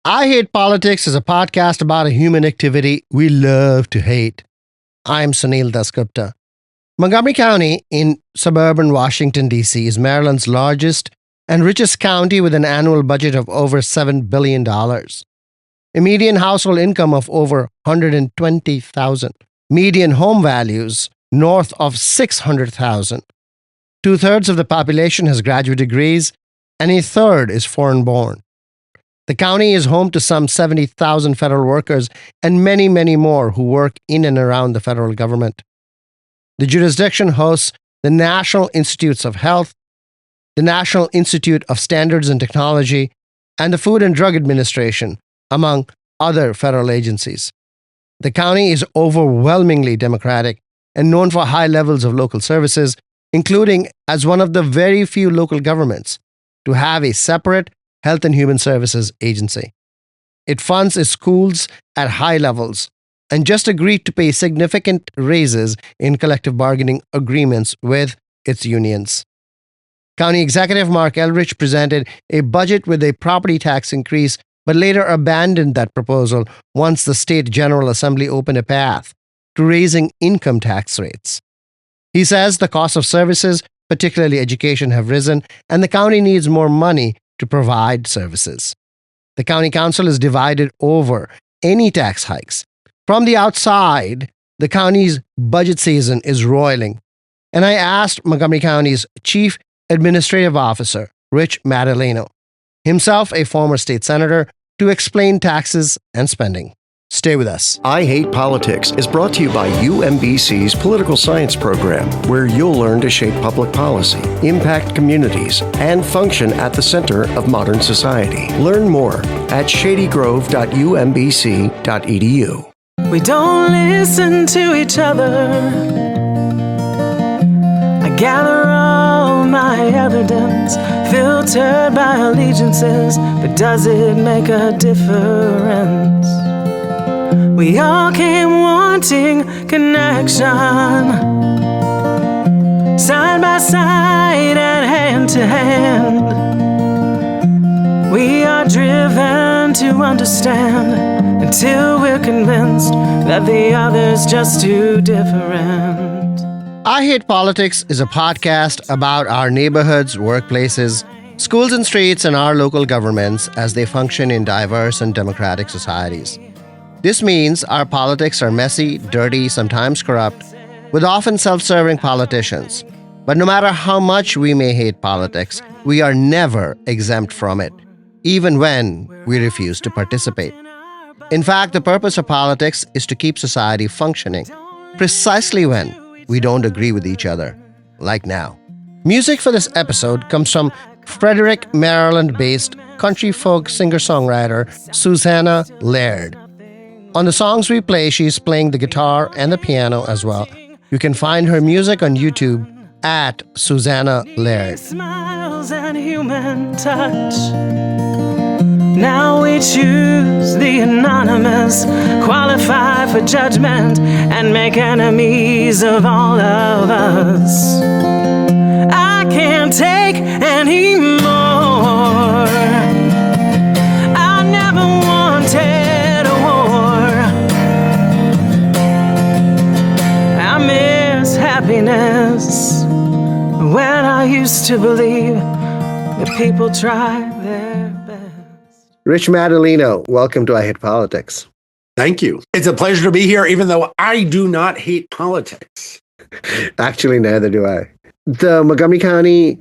I Hate Politics is a podcast about a human activity we love to hate. I'm Sunil Dasgupta. Montgomery County in suburban Washington, D.C. is Maryland's largest and richest county with an annual budget of over $7 billion, a median household income of over $120,000, median home values north of $600,000. Two-thirds of the population has graduate degrees, and a third is foreign-born. The county is home to some 70,000 federal workers and many, many more who work in and around the federal government. The jurisdiction hosts the National Institutes of Health, the National Institute of Standards and Technology, and the Food and Drug Administration, among other federal agencies. The county is overwhelmingly Democratic and known for high levels of local services, including as one of the very few local governments to have a separate Health and Human Services agency. It funds its schools at high levels and just agreed to pay significant raises in collective bargaining agreements with its unions. County Executive Mark Elrich presented a budget with a property tax increase, but later abandoned that proposal once the State General Assembly opened a path to raising income tax rates. He says the cost of services, particularly education, have risen, and the county needs more money to provide services. The county council is divided over any tax hikes. From the outside, the county's budget season is roiling, and I asked Montgomery County's Chief Administrative Officer, Rich Madaleno, himself a former state senator, to explain taxes and spending. Stay with us. I Hate Politics is brought to you by UMBC's Political Science Program, where you'll learn to shape public policy, impact communities, and function at the center of modern society. Learn more at shadygrove.umbc.edu. We don't listen to each other. I gather all my evidence, filtered by allegiances, but does it make a difference? We all came wanting connection, side by side and hand to hand. We are driven to understand until we're convinced that the other's just too different. I Hate Politics is a podcast about our neighborhoods, workplaces, schools and streets, and our local governments as they function in diverse and democratic societies. This means our politics are messy, dirty, sometimes corrupt, with often self-serving politicians. But no matter how much we may hate politics, we are never exempt from it, even when we refuse to participate. In fact, the purpose of politics is to keep society functioning, precisely when we don't agree with each other, like now. Music for this episode comes from Frederick, Maryland-based country folk singer-songwriter Susanna Laird. On the songs we play, she's playing the guitar and the piano as well. You can find her music on YouTube at Susanna Laird. Smiles and human touch. Now we choose the anonymous, qualify for judgment, and make enemies of all of us. I can't take any more. I never wanted a war. I miss happiness when I used to believe that people try their best. Rich Madaleno, welcome to I Hate Politics. Thank you. It's a pleasure to be here, even though I do not hate politics. Actually, neither do I. The Montgomery County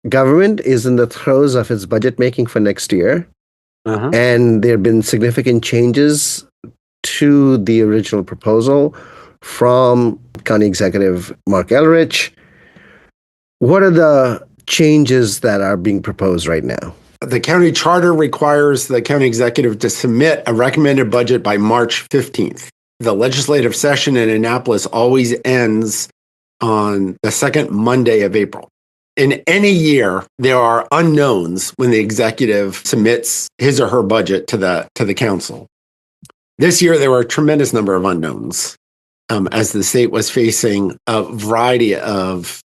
government is in the throes of its budget making for next year, and there have been significant changes to the original proposal from County Executive Mark Elrich. What are the changes that are being proposed right now? The county charter requires the county executive to submit a recommended budget by March 15th. The legislative session in Annapolis always ends on the second Monday of April. In any year, there are unknowns when the executive submits his or her budget to the council. This year, there were a tremendous number of unknowns as the state was facing a variety of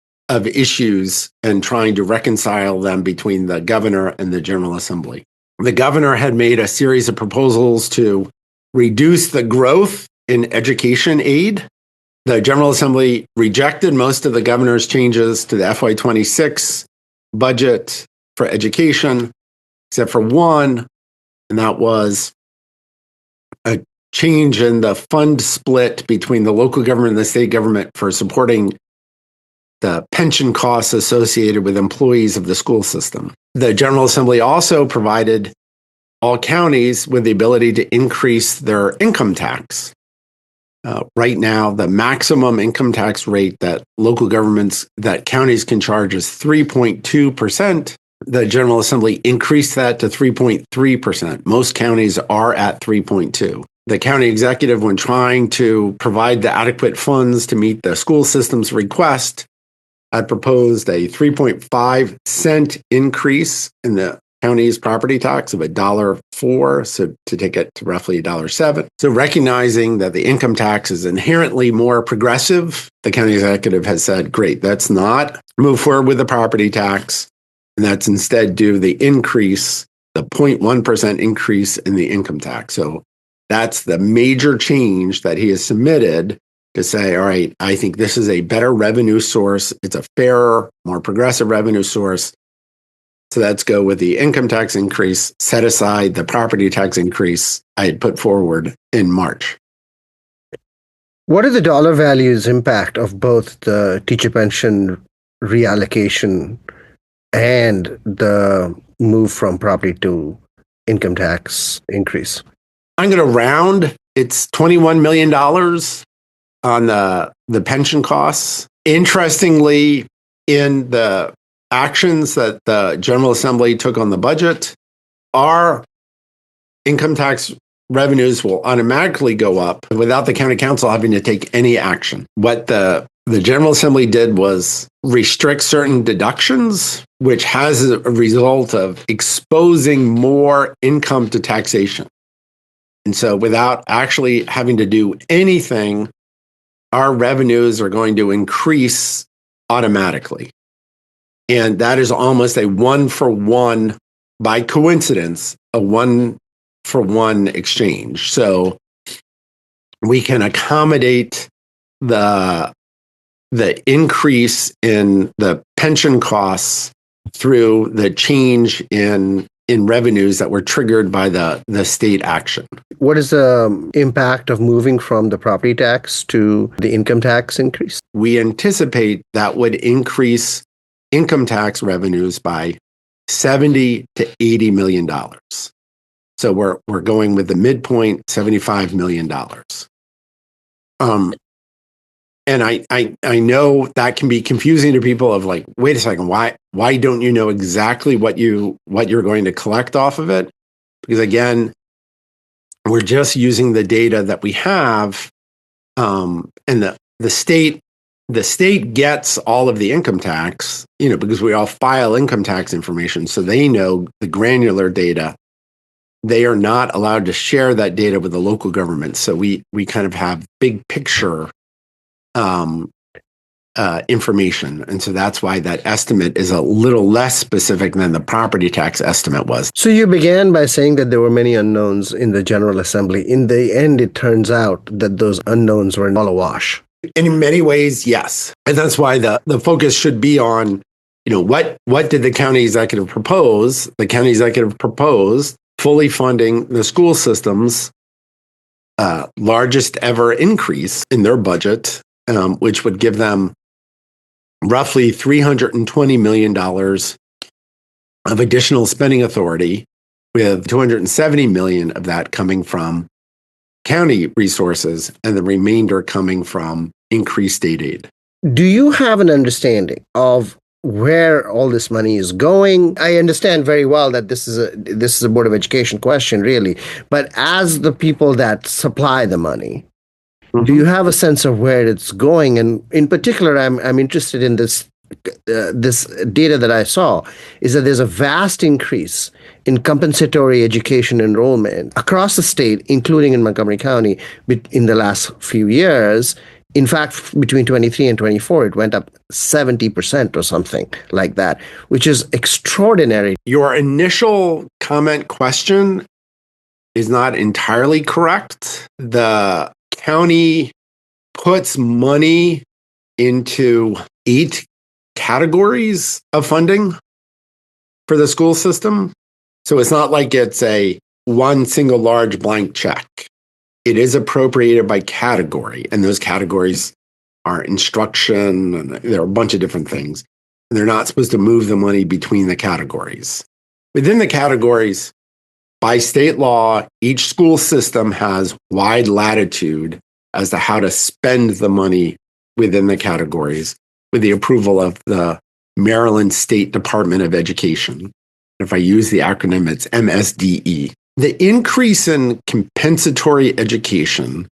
issues and trying to reconcile them between the governor and the General Assembly. the governor had made a series of proposals to reduce the growth in education aid. The General Assembly rejected most of the governor's changes to the FY26 budget for education, except for one, and that was a change in the fund split between the local government and the state government for supporting the pension costs associated with employees of the school system. The General Assembly also provided all counties with the ability to increase their income tax. Right now, the maximum income tax rate that counties can charge is 3.2%. The General Assembly increased that to 3.3%. Most counties are at 3.2. The county executive, when trying to provide the adequate funds to meet the school system's request, had proposed a 3.5 cent increase in the county's property tax of $1.04, so to take it to roughly $1.07. So recognizing that the income tax is inherently more progressive, the county executive has said, great, let's not move forward with the property tax, and let's instead do the increase, the 0.1% increase in the income tax. So that's the major change that he has submitted to say, all right, I think this is a better revenue source. It's a fairer, more progressive revenue source. So let's go with the income tax increase, set aside the property tax increase I had put forward in March. What are the dollar values impact of both the teacher pension reallocation and the move from property to income tax increase? I'm going to round. It's $21 million on the pension costs. Interestingly, in the actions that the General Assembly took on the budget, our income tax revenues will automatically go up without the county council having to take any action. What the General Assembly did was restrict certain deductions, which has a result of exposing more income to taxation. And so without actually having to do anything, our revenues are going to increase automatically. And that is almost a one-for-one, by coincidence, a one-for-one exchange. So we can accommodate the increase in the pension costs through the change in revenues that were triggered by the state action. What is the impact of moving from the property tax to the income tax increase? We anticipate that would increase income tax revenues by $70 to $80 million. So we're going with the midpoint, $75 million. And I know that can be confusing to people of like, wait a second, why don't you know exactly what you're going to collect off of it? Because again, we're just using the data that we have, and the state gets all of the income tax, because we all file income tax information, so they know the granular data. They are not allowed to share that data with the local government. So we kind of have big picture information. And so that's why that estimate is a little less specific than the property tax estimate was. So you began by saying that there were many unknowns in the General Assembly. In the end, it turns out that those unknowns were all a wash. In many ways, yes. And that's why the focus should be on, what did the county executive propose? The county executive proposed fully funding the school system's largest ever increase in their budget, which would give them roughly $320 million of additional spending authority, with $270 million of that coming from county resources and the remainder coming from increased state aid. Do you have an understanding of where all this money is going? I understand very well that this is a Board of Education question, really. But as the people that supply the money, do you have a sense of where it's going? And in particular, I'm interested in this data that I saw, is that there's a vast increase in compensatory education enrollment across the state, including in Montgomery County, in the last few years, In fact, between 23 and 24, it went up 70% or something like that, which is extraordinary. Your initial comment question is not entirely correct. The county puts money into 8 categories of funding for the school system. So it's not like it's a one single large blank check. It is appropriated by category, and those categories are instruction, and there are a bunch of different things. And they're not supposed to move the money between the categories. Within the categories, by state law, each school system has wide latitude as to how to spend the money within the categories with the approval of the Maryland State Department of Education. If I use the acronym, it's MSDE. The increase in compensatory education,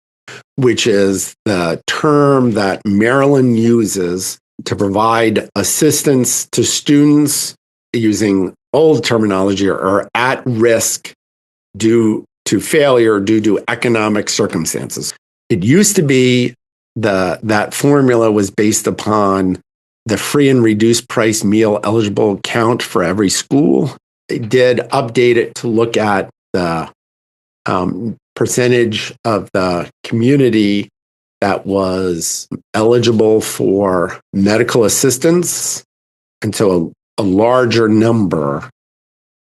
which is the term that Maryland uses to provide assistance to students using old terminology or at risk due to failure due to economic circumstances. It used to be that formula was based upon the free and reduced price meal eligible count for every school. They did update it to look at the percentage of the community that was eligible for medical assistance. And so a larger number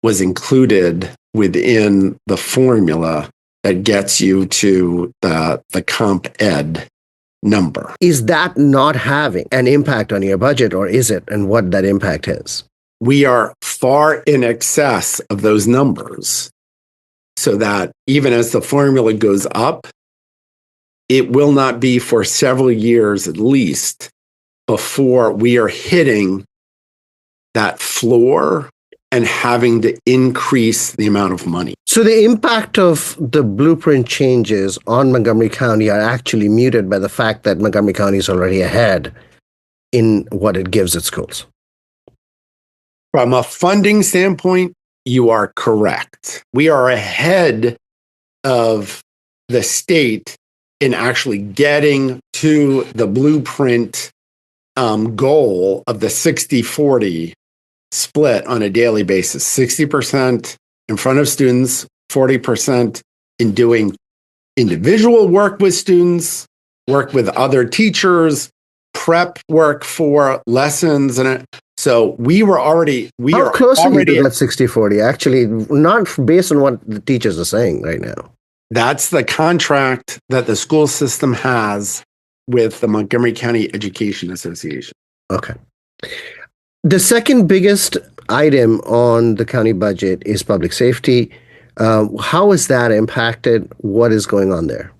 was included within the formula that gets you to the comp ed number. Is that not having an impact on your budget, or is it? And what that impact is? We are far in excess of those numbers, so that even as the formula goes up, it will not be for several years at least before we are hitting that floor and having to increase the amount of money. So the impact of the blueprint changes on Montgomery County are actually muted by the fact that Montgomery County is already ahead in what it gives its schools. From a funding standpoint, you are correct. We are ahead of the state in actually getting to the blueprint goal of the 60-40 split on a daily basis. 60% in front of students, 40% in doing individual work with students, work with other teachers, prep work for lessons. And so we were already, How close are you to that 60-40? Actually, not based on what the teachers are saying right now. That's the contract that the school system has with the Montgomery County Education Association. Okay. The second biggest item on the county budget is public safety. How is that impacted? What is going on there?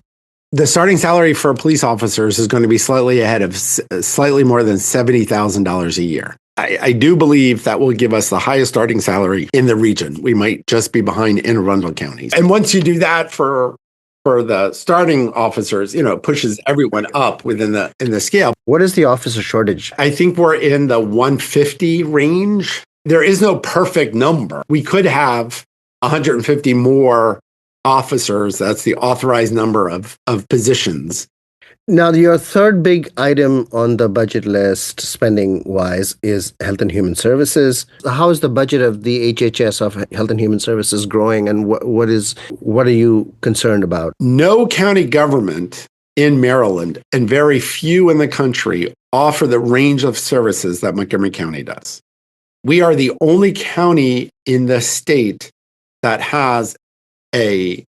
The starting salary for police officers is going to be slightly ahead of slightly more than $70,000 a year. I do believe that will give us the highest starting salary in the region. We might just be behind Anne Arundel County. And once you do that for the starting officers, it pushes everyone up in the scale. What is the officer shortage? I think we're in the 150 range. There is no perfect number. We could have 150 more officers. That's the authorized number of positions. Now, your third big item on the budget list, spending-wise, is Health and Human Services. How is the budget of the HHS of Health and Human Services growing, and what are you concerned about? No county government in Maryland, and very few in the country, offer the range of services that Montgomery County does. We are the only county in the state that has a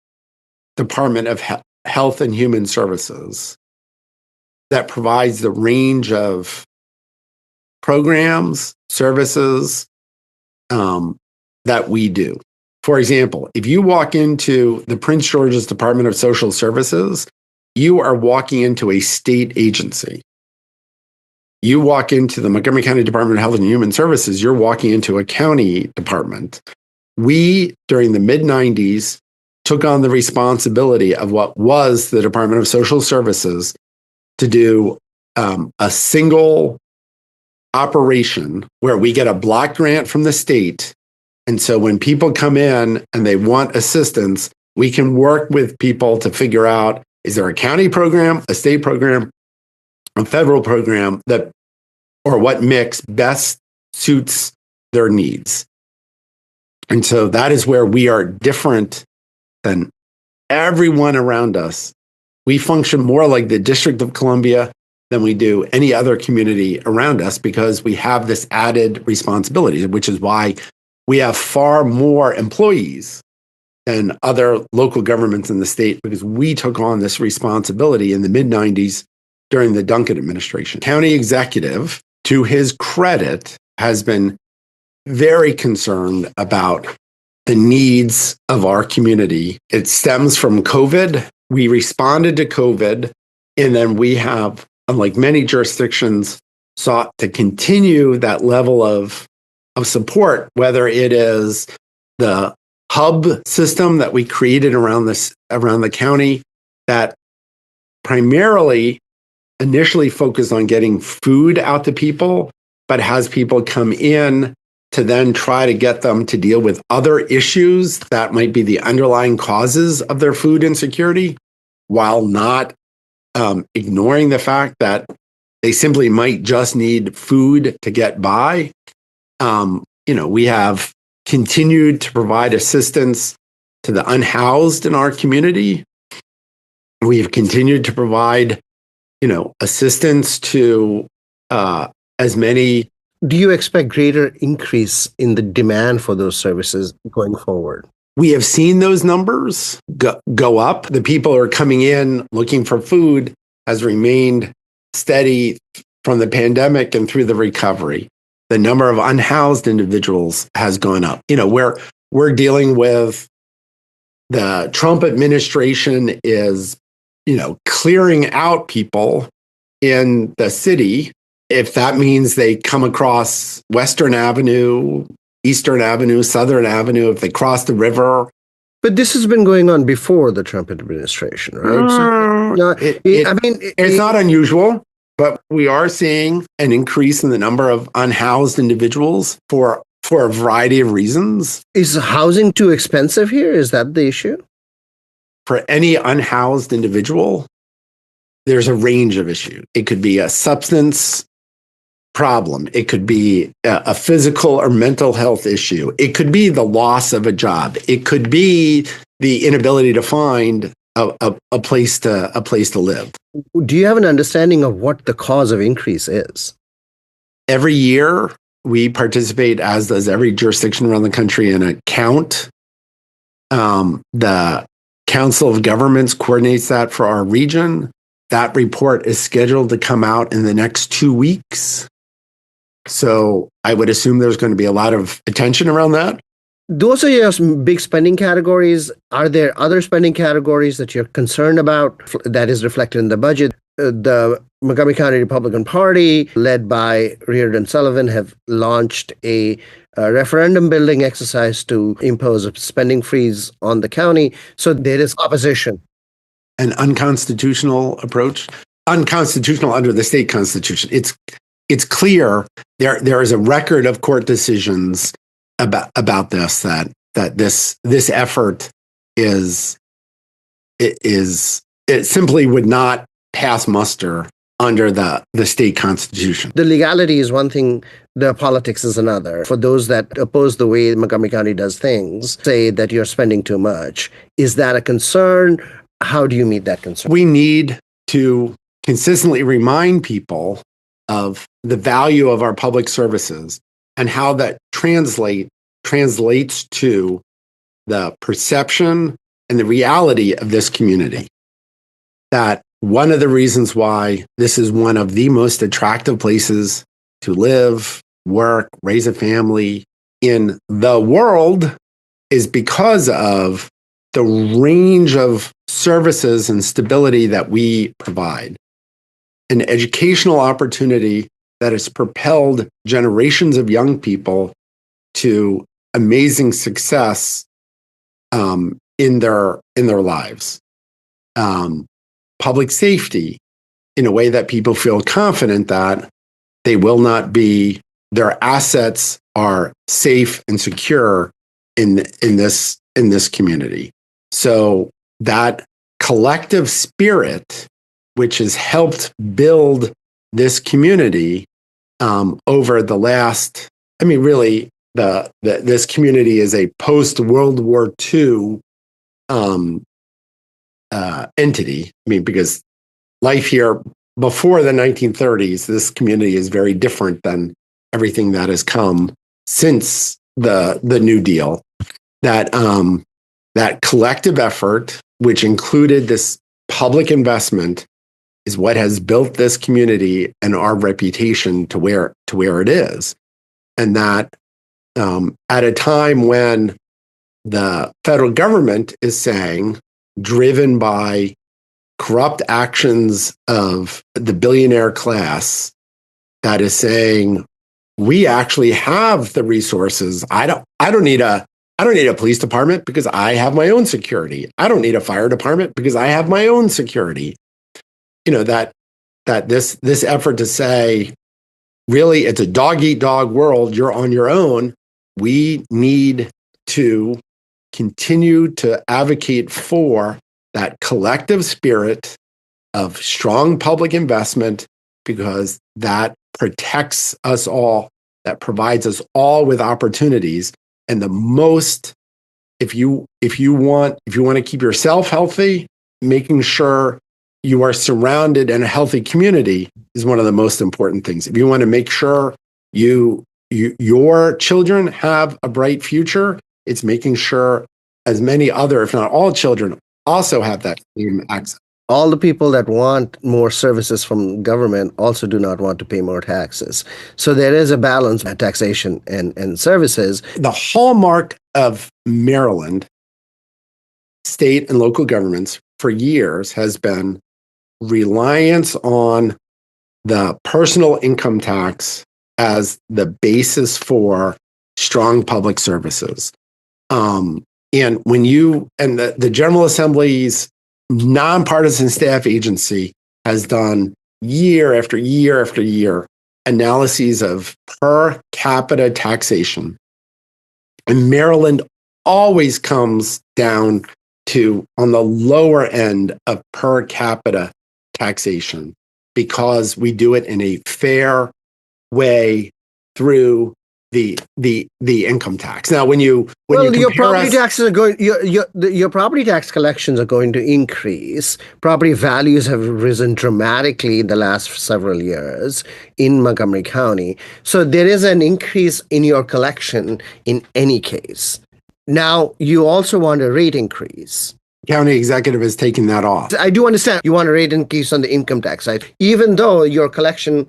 Department of Health and Human Services that provides the range of programs, services that we do. For example, if you walk into the Prince George's Department of Social Services, you are walking into a state agency. You walk into the Montgomery County Department of Health and Human Services, you're walking into a county department. We, during the mid-90s, took on the responsibility of what was the Department of Social Services to do a single operation where we get a block grant from the state. And so when people come in and they want assistance, we can work with people to figure out, is there a county program, a state program, a federal program that, or what mix best suits their needs. And so that is where we are different than everyone around us. We function more like the District of Columbia than we do any other community around us because we have this added responsibility, which is why we have far more employees than other local governments in the state because we took on this responsibility in the mid-90s during the Duncan administration. County executive, to his credit, has been very concerned about the needs of our community. It stems from COVID. We responded to COVID, and then we have, unlike many jurisdictions, sought to continue that level of support, whether it is the hub system that we created around the county that primarily initially focused on getting food out to people, but has people come in to then try to get them to deal with other issues that might be the underlying causes of their food insecurity, while not ignoring the fact that they simply might just need food to get by. We have continued to provide assistance to the unhoused in our community. We have continued to provide, assistance to as many. Do you expect greater increase in the demand for those services going forward? We have seen those numbers go up. The people who are coming in looking for food has remained steady from the pandemic and through the recovery. The number of unhoused individuals has gone up. We're dealing with the Trump administration is, clearing out people in the city. If that means they come across Western Avenue, Eastern Avenue, Southern Avenue, if they cross the river. But this has been going on before the Trump administration, right? It's not unusual, but we are seeing an increase in the number of unhoused individuals for a variety of reasons. Is housing too expensive here? Is that the issue? For any unhoused individual, there's a range of issues. It could be a substance problem. It could be a physical or mental health issue. It could be the loss of a job. It could be the inability to find a place to live. Do you have an understanding of what the cause of increase is? Every year, we participate, as does every jurisdiction around the country, in a count. The Council of Governments coordinates that for our region. That report is scheduled to come out in the next 2 weeks. So I would assume there's going to be a lot of attention around that. Those are your big spending categories. Are there other spending categories that you're concerned about that is reflected in the budget? The Montgomery County Republican Party, led by Reardon Sullivan, have launched a referendum building exercise to impose a spending freeze on the county. So there is opposition. An unconstitutional approach, unconstitutional under the state constitution. It's clear there is a record of court decisions about this that this effort it simply would not pass muster under the state constitution. The legality is one thing, the politics is another. For those that oppose the way Montgomery County does things, say that you're spending too much. Is that a concern? How do you meet that concern? We need to consistently remind people of the value of our public services and how that translates to the perception and the reality of this community. That one of the reasons why this is one of the most attractive places to live, work, raise a family in the world is because of the range of services and stability that we provide. An educational opportunity that has propelled generations of young people to amazing success in their lives. Public safety in a way that people feel confident that they will not be, their assets are safe and secure in this community. So that collective spirit, which has helped build this community over the last, really, this community is a post-World War II entity. Because life here before the 1930s, this community is very different than everything that has come since the New Deal. That collective effort, which included this public investment, is what has built this community and our reputation to where it is. And that at a time when the federal government is saying, driven by corrupt actions of the billionaire class, that is saying, we actually have the resources. I don't need a police department because I have my own security. I don't need a fire department because I have my own security. That this effort to say, really, it's a dog-eat-dog world, you're on your own. We need to continue to advocate for that collective spirit of strong public investment, because that protects us all, that provides us all with opportunities. And the most, if you want to keep yourself healthy, making sure you are surrounded in a healthy community is one of the most important things. If you want to make sure your children have a bright future, it's making sure as many other, if not all children, also have that same access. All the people that want more services from government also do not want to pay more taxes. So there is a balance of taxation and services. The hallmark of Maryland, state and local governments for years has been reliance on the personal income tax as the basis for strong public services. And the General Assembly's nonpartisan staff agency has done year after year after year analyses of per capita taxation. And Maryland always comes down to on the lower end of per capita taxation, because we do it in a fair way through the income tax. Now, when your property taxes are going, your property tax collections are going to increase. Property values have risen dramatically in the last several years in Montgomery County. So there is an increase in your collection in any case. Now, you also want a rate increase. County executive has taken that off. I do understand you want a rate increase on the income tax side, even though your collection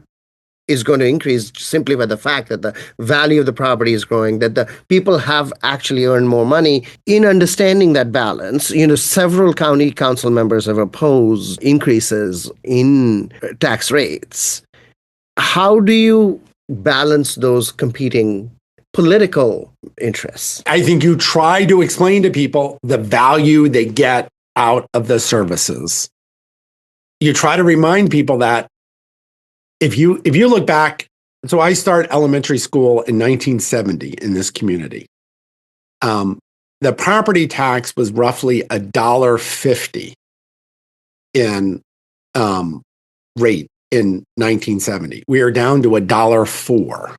is going to increase simply by the fact that the value of the property is growing, that the people have actually earned more money. In understanding that balance, several county council members have opposed increases in tax rates. How do you balance those competing political interests? I think you try to explain to people the value they get out of the services. You try to remind people that if you look back, so I started elementary school in 1970 in this community. The property tax was roughly $1.50 in rate in 1970. We are down to $1.04.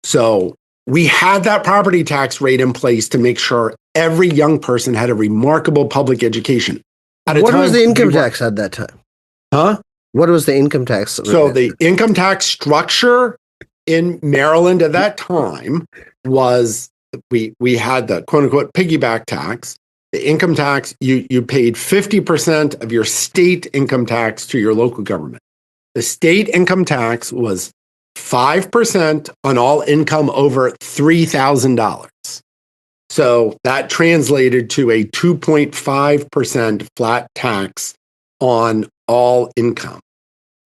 So we had that property tax rate in place to make sure every young person had a remarkable public education. What was the income tax at that time? Huh? What was the income tax? So the income tax structure in Maryland at that time was we had the quote unquote piggyback tax. The income tax, you paid 50% of your state income tax to your local government. The state income tax was 5% on all income over $3,000. So that translated to a 2.5% flat tax on all income.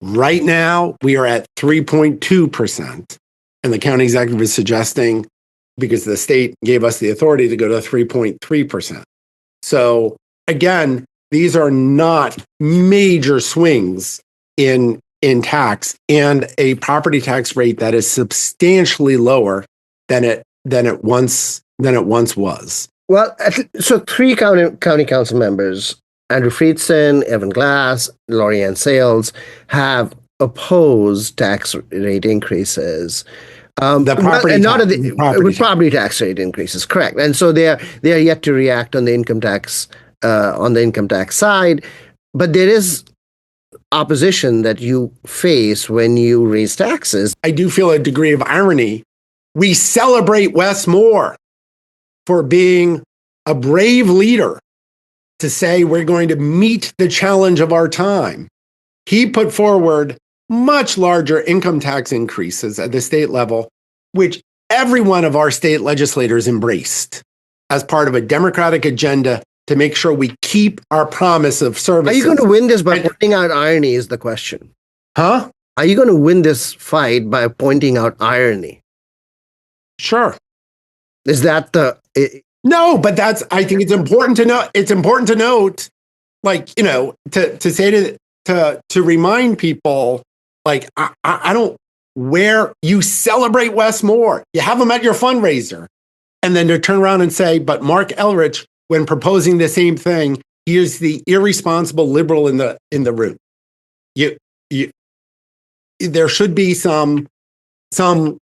Right now, we are at 3.2%. And the county executive is suggesting, because the state gave us the authority to go to 3.3%. So again, these are not major swings in tax, and a property tax rate that is substantially lower than it once was. Well, so 3 county council members, Andrew Friedson, Evan Glass, Lori Ann Sales, have oppose tax rate increases. The property and not tax, the, the property with tax. property tax rate increases, correct? And so they are yet to react on the income tax side, but there is opposition that you face when you raise taxes. I do feel a degree of irony. We celebrate Wes Moore for being a brave leader to say we're going to meet the challenge of our time. He put forward much larger income tax increases at the state level, which every one of our state legislators embraced as part of a Democratic agenda to make sure we keep our promise of services. Are you going to win this by pointing out irony is the question. Huh? Are you going to win this fight by pointing out irony? Sure. Is that the... No, but I think it's important to know. It's important to note, like, you know, to say to remind people, like, I don't, where you celebrate Wes Moore, you have him at your fundraiser, and then to turn around and say, but Mark Elrich, when proposing the same thing, he is the irresponsible liberal in the room. There should be some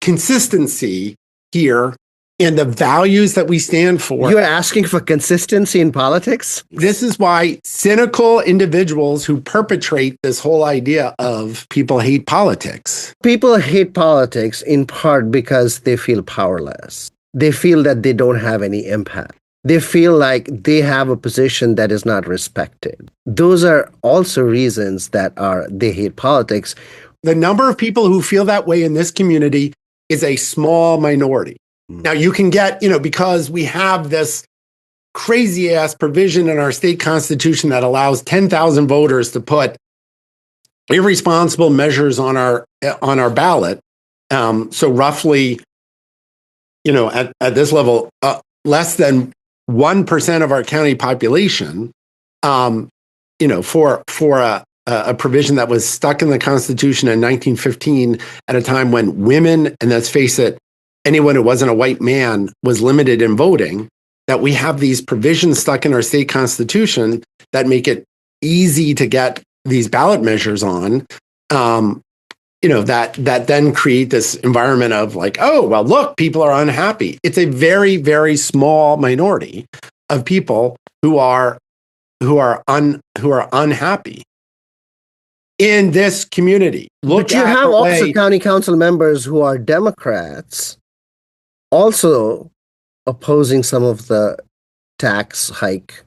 consistency here in the values that we stand for. You're asking for consistency in politics? This is why cynical individuals who perpetrate this whole idea of people hate politics. People hate politics in part because they feel powerless. They feel that they don't have any impact. They feel like they have a position that is not respected. Those are also reasons that they hate politics. The number of people who feel that way in this community is a small minority. Now, you can get, you know, because we have this crazy ass provision in our state constitution that allows 10,000 voters to put irresponsible measures on our ballot. So roughly, you know, at this level, less than 1% of our county population, you know, for a provision that was stuck in the Constitution in 1915 at a time when women, and let's face it, anyone who wasn't a white man was limited in voting, that we have these provisions stuck in our state constitution that make it easy to get these ballot measures on, you know, that then create this environment of like, oh, well, look, people are unhappy. It's a very, very small minority of people who are unhappy in this community. But you have also county council members who are Democrats also opposing some of the tax hike.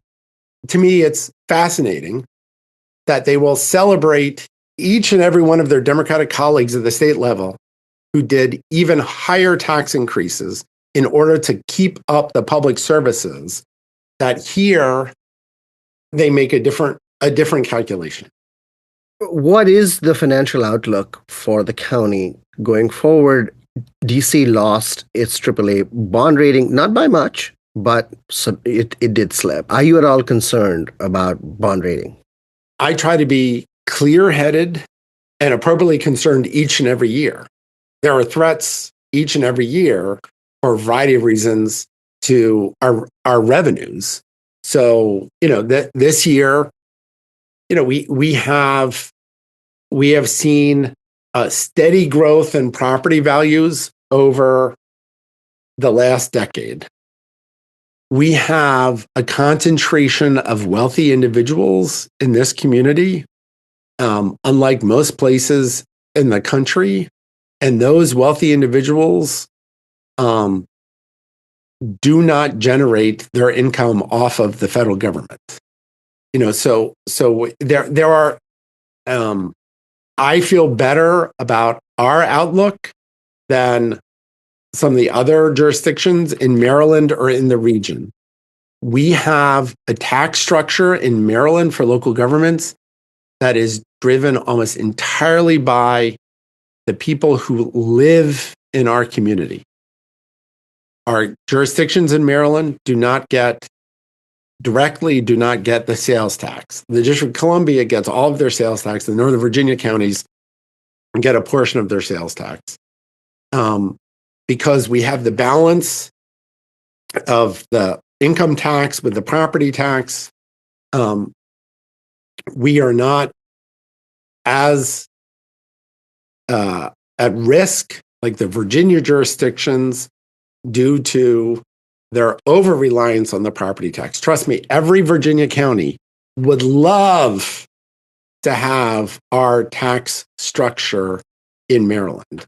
To me, it's fascinating that they will celebrate each and every one of their Democratic colleagues at the state level who did even higher tax increases in order to keep up the public services, that here they make a different calculation. What is the financial outlook for the county going forward? DC lost its AAA bond rating, not by much, but it did slip. Are you at all concerned about bond rating? I try to be clear-headed and appropriately concerned each and every year. There are threats each and every year for a variety of reasons to our revenues. So, you know, this year, you know, we have seen a steady growth in property values over the last decade. We have a concentration of wealthy individuals in this community, unlike most places in the country. And those wealthy individuals do not generate their income off of the federal government. You know, so there are. I feel better about our outlook than some of the other jurisdictions in Maryland or in the region. We have a tax structure in Maryland for local governments that is driven almost entirely by the people who live in our community. Our jurisdictions in Maryland do not get the sales tax. The District of Columbia gets all of their sales tax. The Northern Virginia counties get a portion of their sales tax. Because we have the balance of the income tax with the property tax, we are not as at risk, like the Virginia jurisdictions, due to their over reliance on the property tax. Trust me, every Virginia county would love to have our tax structure in Maryland,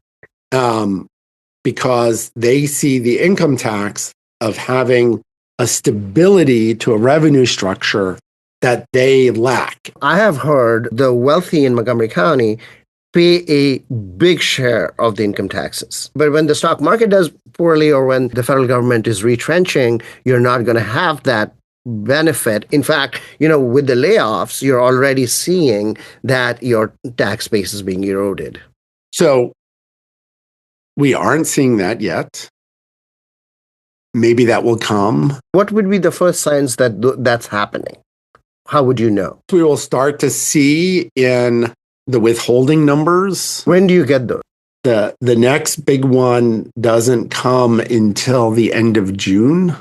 because they see the income tax of having a stability to a revenue structure that they lack. I have heard the wealthy in Montgomery County pay a big share of the income taxes. But when the stock market does poorly or when the federal government is retrenching, you're not going to have that benefit. In fact, with the layoffs, you're already seeing that your tax base is being eroded. So we aren't seeing that yet. Maybe that will come. What would be the first signs that that's happening? How would you know? We will start to see in the withholding numbers. When do you get those? The next big one doesn't come until the end of June.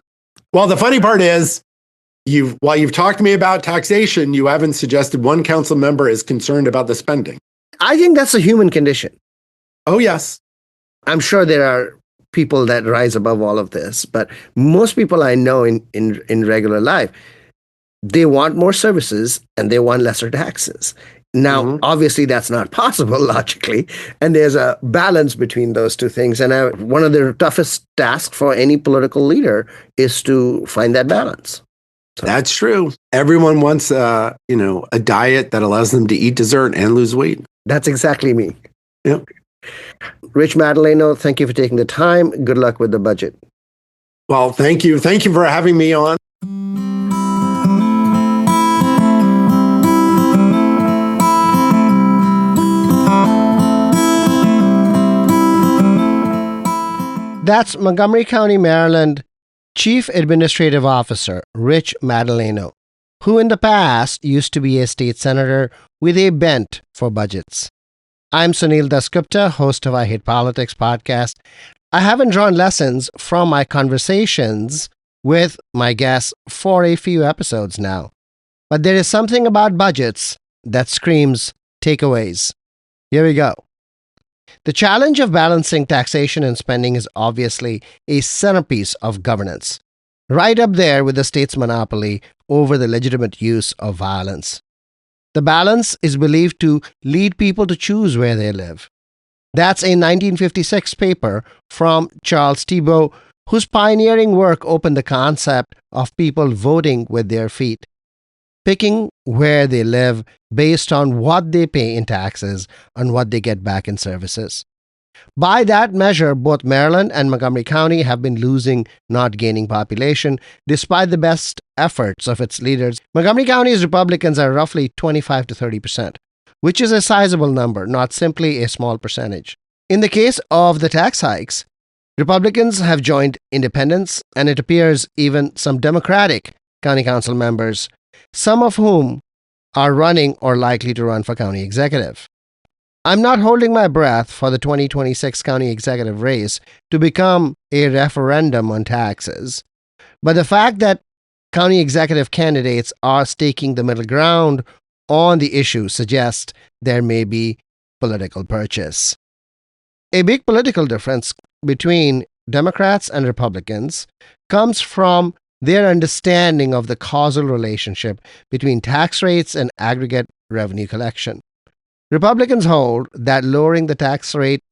Well, the funny part is, while you've talked to me about taxation, you haven't suggested one council member is concerned about the spending. I think that's a human condition. Oh, yes. I'm sure there are people that rise above all of this, but most people I know in regular life, they want more services and they want lesser taxes. Now, obviously, that's not possible logically, and there's a balance between those two things. And one of the toughest tasks for any political leader is to find that balance. So. That's true. Everyone wants a diet that allows them to eat dessert and lose weight. That's exactly me. Yep. Rich Madaleno, thank you for taking the time. Good luck with the budget. Well, thank you. Thank you for having me on. That's Montgomery County, Maryland, Chief Administrative Officer Rich Madaleno, who in the past used to be a state senator with a bent for budgets. I'm Sunil Dasgupta, host of I Hate Politics podcast. I haven't drawn lessons from my conversations with my guests for a few episodes now, but there is something about budgets that screams takeaways. Here we go. The challenge of balancing taxation and spending is obviously a centerpiece of governance, right up there with the state's monopoly over the legitimate use of violence. The balance is believed to lead people to choose where they live. That's a 1956 paper from Charles Thibault, whose pioneering work opened the concept of people voting with their feet, picking where they live based on what they pay in taxes and what they get back in services. By that measure, both Maryland and Montgomery County have been losing, not gaining population, despite the best efforts of its leaders. Montgomery County's Republicans are roughly 25 to 30%, which is a sizable number, not simply a small percentage. In the case of the tax hikes, Republicans have joined independents, and it appears even some Democratic county council members, some of whom are running or likely to run for county executive. I'm not holding my breath for the 2026 county executive race to become a referendum on taxes, but the fact that county executive candidates are staking the middle ground on the issue suggests there may be political purchase. A big political difference between Democrats and Republicans comes from their understanding of the causal relationship between tax rates and aggregate revenue collection. Republicans hold that lowering the tax rate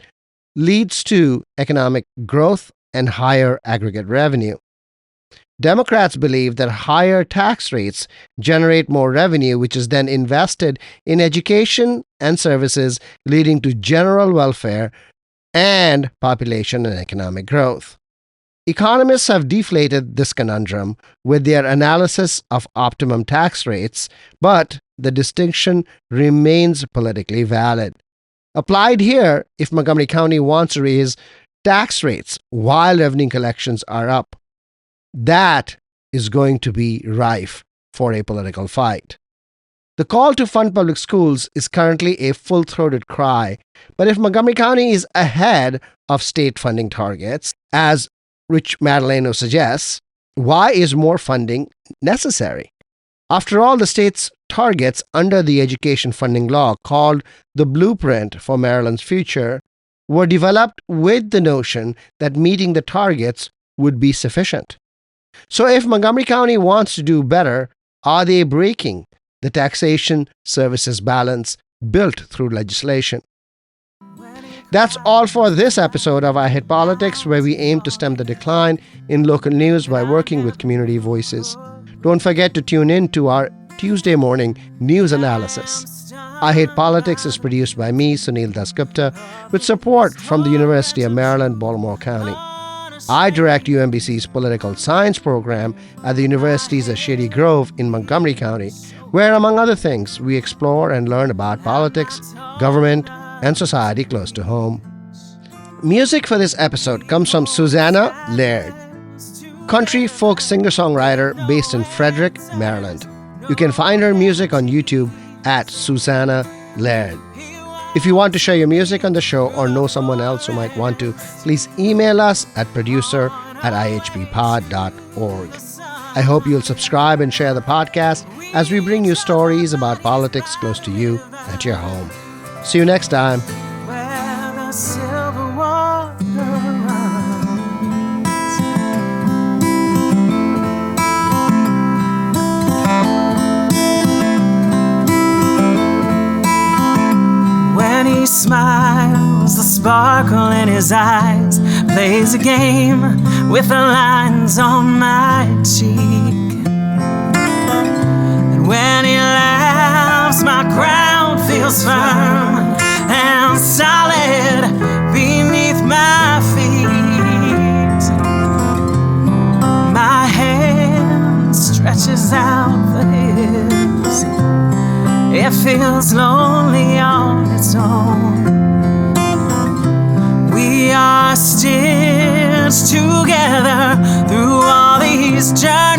leads to economic growth and higher aggregate revenue. Democrats believe that higher tax rates generate more revenue, which is then invested in education and services, leading to general welfare and population and economic growth. Economists have deflated this conundrum with their analysis of optimum tax rates, but the distinction remains politically valid. Applied here, if Montgomery County wants to raise tax rates while revenue collections are up, that is going to be rife for a political fight. The call to fund public schools is currently a full-throated cry, but if Montgomery County is ahead of state funding targets, as Rich Madaleno suggests, why is more funding necessary? After all, the state's targets under the education funding law, called the Blueprint for Maryland's Future, were developed with the notion that meeting the targets would be sufficient. So if Montgomery County wants to do better, are they breaking the taxation services balance built through legislation? That's all for this episode of I Hate Politics, where we aim to stem the decline in local news by working with community voices. Don't forget to tune in to our Tuesday morning news analysis. I Hate Politics is produced by me, Sunil Dasgupta, with support from the University of Maryland, Baltimore County. I direct UMBC's political science program at the University's Shady Grove in Montgomery County, where, among other things, we explore and learn about politics, government, and society close to home. Music for this episode comes from Susanna Laird, country folk singer-songwriter based in Frederick, Maryland. You can find her music on YouTube at Susanna Laird. If you want to share your music on the show or know someone else who might want to, please email us at producer@ihbpod.org. I hope you'll subscribe and share the podcast as we bring you stories about politics close to you at your home. See you next time. Where the silver water runs. When he smiles, the sparkle in his eyes plays a game with the lines on my cheek. And when he laughs, my crown feels firm and solid beneath my feet. My hand stretches out for his. It feels lonely on its own. We are stitched together through all these journeys.